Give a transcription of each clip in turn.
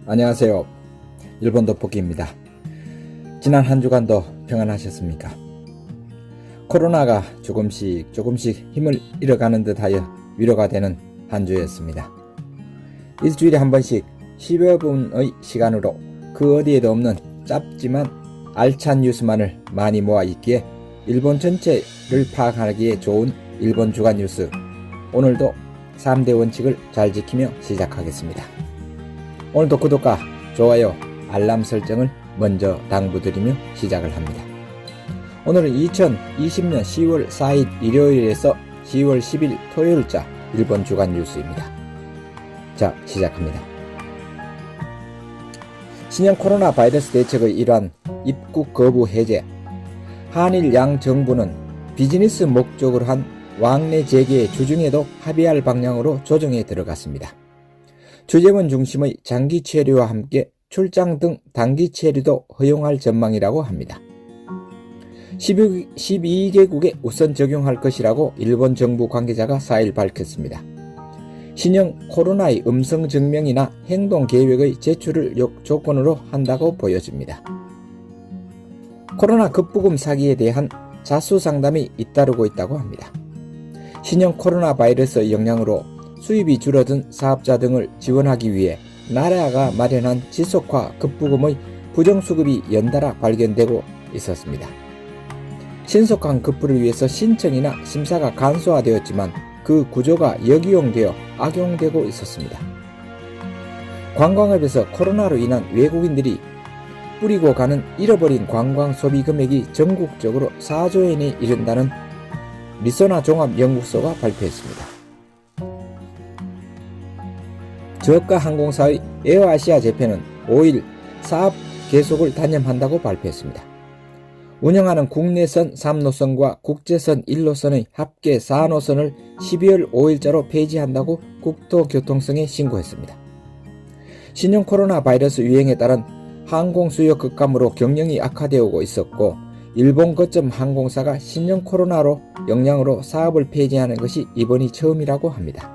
안녕하세요. 일본 돋보기입니다. 지난 한 주간도 평안하셨습니까? 코로나가 조금씩 힘을 잃어가는 듯하여 위로가 되는 한 주였습니다. 일주일에 한 번씩 10여 분의 시간으로 그 어디에도 없는 짧지만 알찬 뉴스만을 많이 모아 있기에 일본 전체를 파악하기에 좋은 일본 주간 뉴스, 오늘도 3대 원칙을 잘 지키며 시작하겠습니다. 오늘도 구독과 좋아요, 알람 설정을 먼저 당부드리며 시작을 합니다. 오늘은 2020년 10월 4일 일요일에서 10월 10일 토요일자 일본 주간 뉴스입니다. 자, 시작합니다. 신형 코로나 바이러스 대책의 일환 입국 거부 해제. 한일 양 정부는 비즈니스 목적으로 한 왕래 재개 주중에도 합의할 방향으로 조정에 들어갔습니다. 주재원 중심의 장기 체류와 함께 출장 등 단기 체류도 허용할 전망이라고 합니다. 12개국에 우선 적용할 것이라고 일본 정부 관계자가 4일 밝혔습니다. 신형 코로나의 음성 증명이나 행동 계획의 제출을 조건으로 한다고 보여집니다. 코로나 급부금 사기에 대한 자수 상담이 잇따르고 있다고 합니다. 신형 코로나 바이러스의 영향으로 수입이 줄어든 사업자 등을 지원하기 위해 나라가 마련한 지속화 급부금의 부정수급이 연달아 발견되고 있었습니다. 신속한 급부를 위해서 신청이나 심사가 간소화되었지만 그 구조가 역이용되어 악용되고 있었습니다. 관광업에서 코로나로 인한 외국인들이 뿌리고 가는 잃어버린 관광 소비 금액이 전국적으로 4조 엔에 이른다는 리소나 종합연구소가 발표했습니다. 저가 항공사의 에어아시아 재팬은 5일 사업 계속을 단념한다고 발표했습니다. 운영하는 국내선 3노선과 국제선 1노선의 합계 4노선을 12월 5일자로 폐지한다고 국토교통청에 신고했습니다. 신형 코로나 바이러스 유행에 따른 항공 수요 급감으로 경영이 악화되고 있었고, 일본 거점 항공사가 신형 코로나로 영향으로 사업을 폐지하는 것이 이번이 처음이라고 합니다.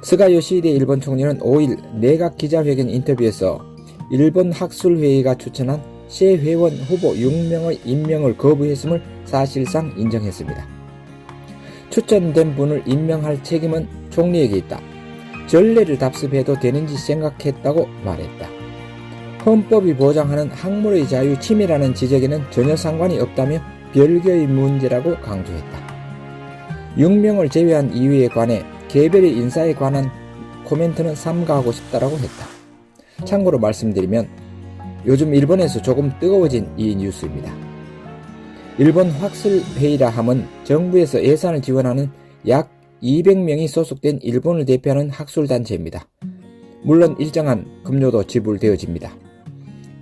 스가 요시히데 일본 총리는 5일 내각 기자회견 인터뷰에서 일본 학술회의가 추천한 새 회원 후보 6명의 임명을 거부했음을 사실상 인정했습니다. 추천된 분을 임명할 책임은 총리에게 있다. 전례를 답습해도 되는지 생각했다고 말했다. 헌법이 보장하는 학문의 자유 침해라는 지적에는 전혀 상관이 없다며 별개의 문제라고 강조했다. 6명을 제외한 이유에 관해 개별의 인사에 관한 코멘트는 삼가하고 싶다라고 했다. 참고로 말씀드리면 요즘 일본에서 조금 뜨거워진 이 뉴스입니다. 일본 학술회의라 함은 정부에서 예산을 지원하는 약 200명이 소속된 일본을 대표하는 학술단체입니다. 물론 일정한 급료도 지불되어집니다.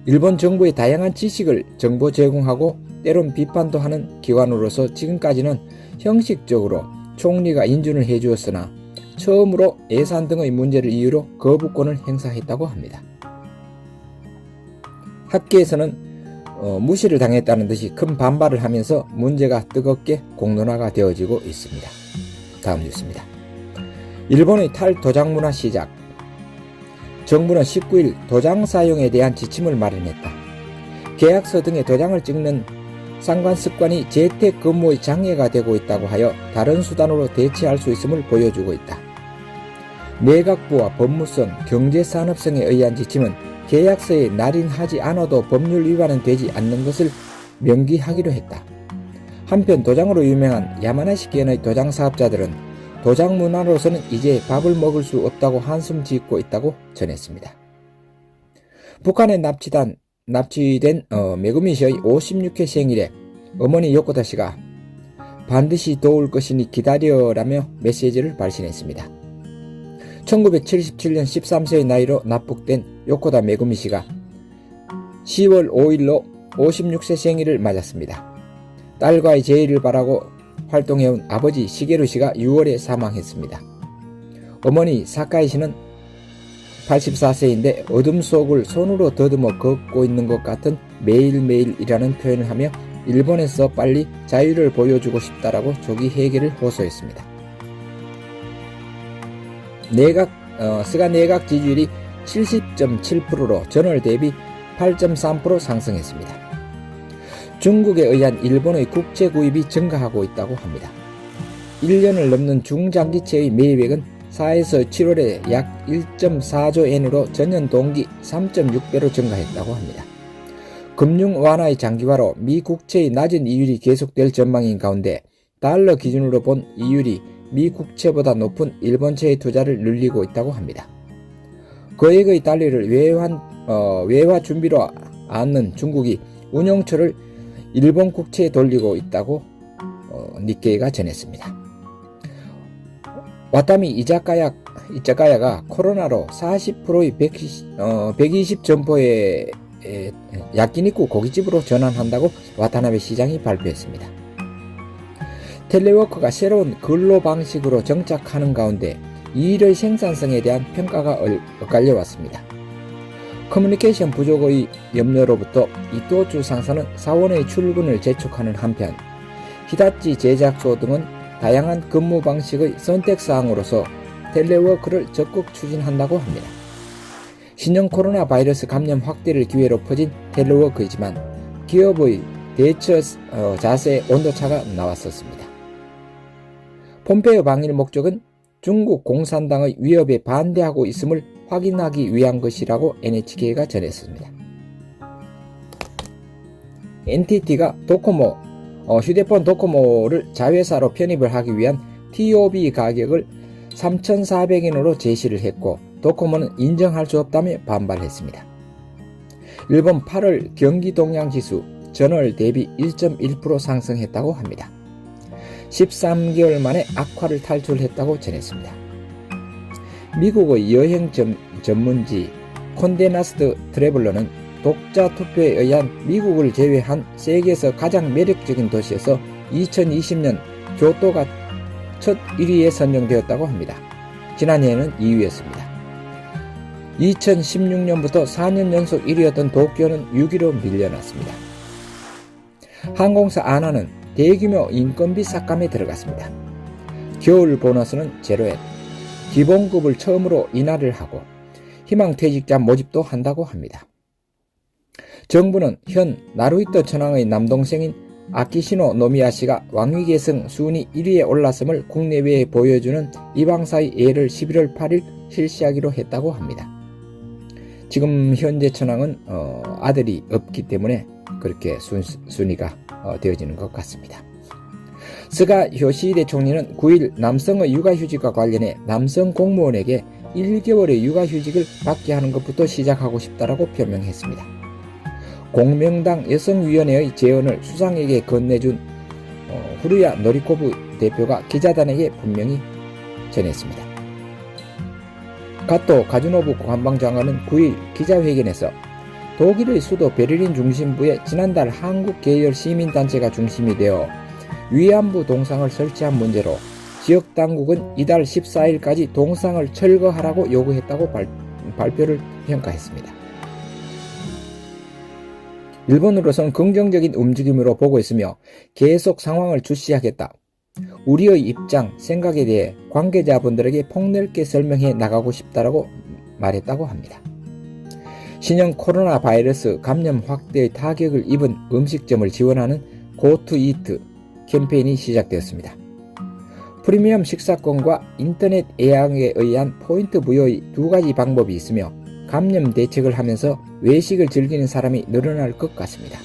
일본 정부의 다양한 지식을 정보 제공하고 때론 비판도 하는 기관으로서 지금까지는 형식적으로 총리가 인준을 해주었으나 처음으로 예산 등의 문제를 이유로 거부권을 행사했다고 합니다. 학계에서는 무시를 당했다는 듯이 큰 반발을 하면서 문제가 뜨겁게 공론화가 되어지고 있습니다. 다음 뉴스입니다. 일본의 탈도장 문화 시작. 정부는 19일 도장 사용에 대한 지침을 마련했다. 계약서 등에 도장을 찍는 상관 습관이 재택근무의 장애가 되고 있다고 하여 다른 수단으로 대체할 수 있음을 보여주고 있다. 내각부와 법무성, 경제산업성에 의한 지침은 계약서에 날인하지 않아도 법률 위반은 되지 않는 것을 명기하기로 했다. 한편 도장으로 유명한 야마나시현의 도장 사업자들은 도장 문화로서는 이제 밥을 먹을 수 없다고 한숨 짓고 있다고 전했습니다. 북한에 납치된 메구미 씨의 56회 생일에 어머니 요코다 씨가 반드시 도울 것이니 기다려라며 메시지를 발신했습니다. 1977년 13세의 나이로 납북된 요코다 메구미 씨가 10월 5일로 56세 생일을 맞았습니다. 딸과의 재회를 바라고 활동해온 아버지 시게루 씨가 6월에 사망했습니다. 어머니 사카이 씨는 84세인데 어둠 속을 손으로 더듬어 걷고 있는 것 같은 매일매일이라는 표현을 하며 일본에서 빨리 자유를 보여주고 싶다라고 조기 해결을 호소했습니다. 스가 내각 지지율이 70.7%로 전월 대비 8.3% 상승했습니다. 중국에 의한 일본의 국채 구입이 증가하고 있다고 합니다. 1년을 넘는 중장기채의 매입액은 4에서 7월에 약 1.4조 엔으로 전년 동기 3.6배로 증가했다고 합니다. 금융 완화의 장기화로 미 국채의 낮은 이율이 계속될 전망인 가운데 달러 기준으로 본 이율이 미 국채보다 높은 일본채의 투자를 늘리고 있다고 합니다. 거액의 달러를 외화 준비로 않는 중국이 운용처를 일본 국채에 돌리고 있다고 니케이가 전했습니다. 와타미 이자카야가 코로나로 40%의 120 점포의 야끼니쿠 고깃집으로 전환한다고 와타나베 시장이 발표했습니다. 텔레워크가 새로운 근로 방식으로 정착하는 가운데 이 일의 생산성에 대한 평가가 엇갈려왔습니다. 커뮤니케이션 부족의 염려로부터 이토주 상사는 사원의 출근을 재촉하는 한편 히다치 제작소 등은 다양한 근무 방식의 선택사항으로서 텔레워크를 적극 추진한다고 합니다. 신형 코로나 바이러스 감염 확대를 기회로 퍼진 텔레워크이지만 기업의 대처 자세에 온도차가 나왔었습니다. 폼페이오 방일 목적은 중국 공산당의 위협에 반대하고 있음을 확인하기 위한 것이라고 NHK가 전했습니다. NTT가 휴대폰 도코모를 자회사로 편입을 하기 위한 TOB 가격을 3,400엔으로 제시를 했고 도코모는 인정할 수 없다며 반발했습니다. 일본 8월 경기동향지수 전월 대비 1.1% 상승했다고 합니다. 13개월 만에 악화를 탈출했다고 전했습니다. 미국의 여행 전문지 콘데나스트 트래블러는 독자 투표에 의한 미국을 제외한 세계에서 가장 매력적인 도시에서 2020년 교토가 첫 1위에 선정되었다고 합니다. 지난해에는 2위였습니다. 2016년부터 4년 연속 1위였던 도쿄는 6위로 밀려났습니다. 항공사 아나는 대규모 인건비 삭감에 들어갔습니다. 겨울 보너스는 0엔, 기본급을 처음으로 인하를 하고 희망퇴직자 모집도 한다고 합니다. 정부는 현 나루히토 천황의 남동생인 아키시노 노미야씨가 왕위계승 순위 1위에 올랐음을 국내외에 보여주는 이방사의 예를 11월 8일 실시하기로 했다고 합니다. 지금 현재 천황은 아들이 없기 때문에 그렇게 순위가 되어지는 것 같습니다. 스가 요시히데 총리는 9일 남성의 육아휴직과 관련해 남성 공무원에게 1개월의 육아휴직을 받게 하는 것부터 시작하고 싶다라고 표명했습니다. 공명당 여성위원회의 제언을 수상에게 건네준 후루야 노리코부 대표가 기자단에게 분명히 전했습니다. 가토 가즈노부 관방장관은 9일 기자회견에서 독일의 수도 베를린 중심부에 지난달 한국 계열 시민단체가 중심이 되어 위안부 동상을 설치한 문제로 지역 당국은 이달 14일까지 동상을 철거하라고 요구했다고 발표를 평가했습니다. 일본으로선 긍정적인 움직임으로 보고 있으며 계속 상황을 주시하겠다. 우리의 입장, 생각에 대해 관계자분들에게 폭넓게 설명해 나가고 싶다라고 말했다고 합니다. 신형 코로나 바이러스 감염 확대의 타격을 입은 음식점을 지원하는 고투이트 캠페인이 시작되었습니다. 프리미엄 식사권과 인터넷 예약에 의한 포인트 부여의 두 가지 방법이 있으며 감염 대책을 하면서 외식을 즐기는 사람이 늘어날 것 같습니다.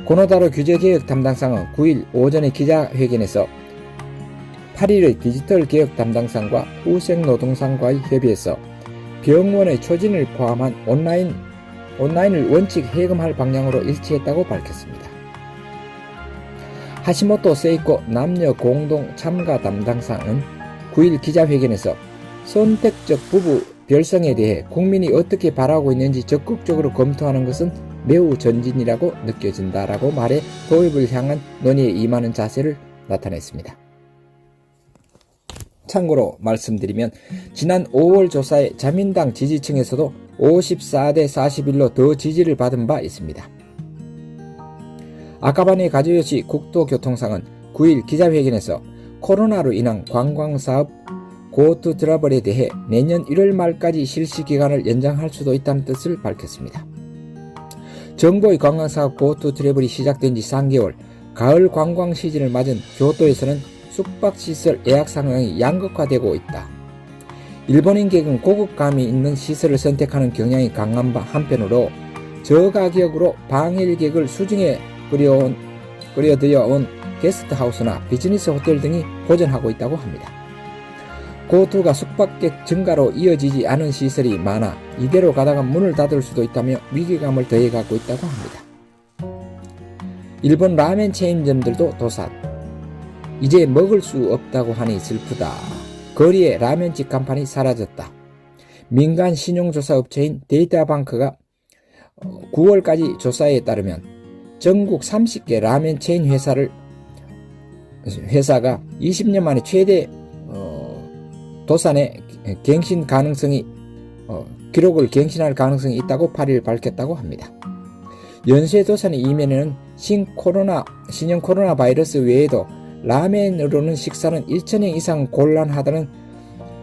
고노다로 규제개혁 담당상은 9일 오전에 기자회견에서 8일의 디지털 개혁 담당상과 후생노동상과의 협의에서 병원의 초진을 포함한 온라인을 원칙 해금할 방향으로 일치했다고 밝혔습니다. 하시모토 세이코 남녀 공동 참가 담당상은 9일 기자회견에서 선택적 부부 별성에 대해 국민이 어떻게 바라고 있는지 적극적으로 검토하는 것은 매우 전진이라고 느껴진다라고 말해 도입을 향한 논의에 임하는 자세를 나타냈습니다. 참고로 말씀드리면 지난 5월 조사에 자민당 지지층에서도 54대 41로 더 지지를 받은 바 있습니다. 아카바네 가즈요시 국토교통상은 9일 기자회견에서 코로나로 인한 관광사업 고투 트러블에 대해 내년 1월 말까지 실시 기간을 연장할 수도 있다는 뜻을 밝혔습니다. 정부의 관광사업 고투 트래블이 시작된 지 3개월, 가을 관광 시즌을 맞은 교토에서는 숙박시설 예약 상황이 양극화되고 있다. 일본인객은 고급감이 있는 시설을 선택하는 경향이 강한 한편으로 저가격으로 방일객을 수중에 끌어들여온 게스트하우스나 비즈니스 호텔 등이 보존하고 있다고 합니다. 고투가 숙박객 증가로 이어지지 않은 시설이 많아 이대로 가다가 문을 닫을 수도 있다며 위기감을 더해가고 있다고 합니다. 일본 라멘 체인점들도 도산. 이제 먹을 수 없다고 하니 슬프다. 거리에 라멘집 간판이 사라졌다. 민간 신용조사 업체인 데이터뱅크가 9월까지 조사에 따르면 전국 30개 라멘 체인 회사가 20년 만에 최대 도산의 갱신 가능성이 기록을 갱신할 가능성이 있다고 8일 밝혔다고 합니다. 연쇄도산의 이면에는 신형 코로나 바이러스 외에도 라멘으로는 식사는 1,000円이상 곤란하다는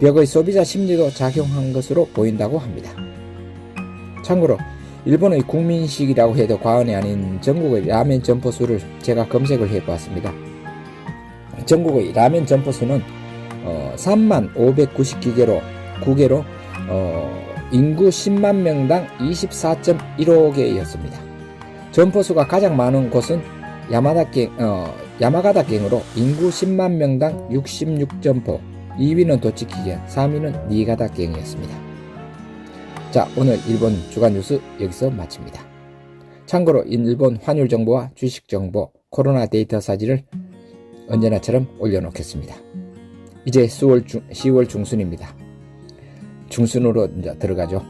벽의 소비자 심리도 작용한 것으로 보인다고 합니다. 참고로 일본의 국민식이라고 해도 과언이 아닌 전국의 라멘 점포수를 제가 검색을 해보았습니다. 전국의 라멘 점포수는 3599개로 인구 10만 명당 24.15개였습니다. 점포수가 가장 많은 곳은 야마가다갱으로 인구 10만 명당 66점포, 2위는 도치키겐, 3위는 니가다갱이었습니다. 자, 오늘 일본 주간 뉴스 여기서 마칩니다. 참고로 일본 환율 정보와 주식 정보, 코로나 데이터 사진을 언제나처럼 올려놓겠습니다. 이제 10월 중순입니다. 중순으로 이제 들어가죠.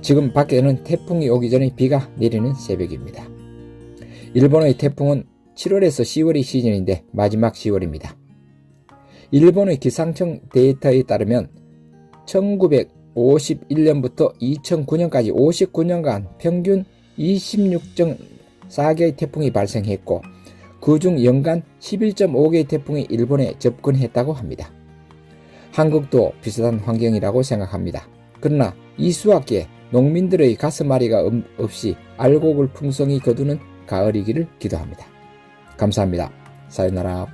지금 밖에는 태풍이 오기 전에 비가 내리는 새벽입니다. 일본의 태풍은 7월에서 10월이 시즌인데 마지막 10월입니다. 일본의 기상청 데이터에 따르면 1951년부터 2009년까지 59년간 평균 26.4개의 태풍이 발생했고 그중 연간 11.5개의 태풍이 일본에 접근했다고 합니다. 한국도 비슷한 환경이라고 생각합니다. 그러나 이 수확기에 농민들의 가슴앓이가 없이 알곡을 풍성히 거두는 가을이기를 기도합니다. 감사합니다. 사요나라.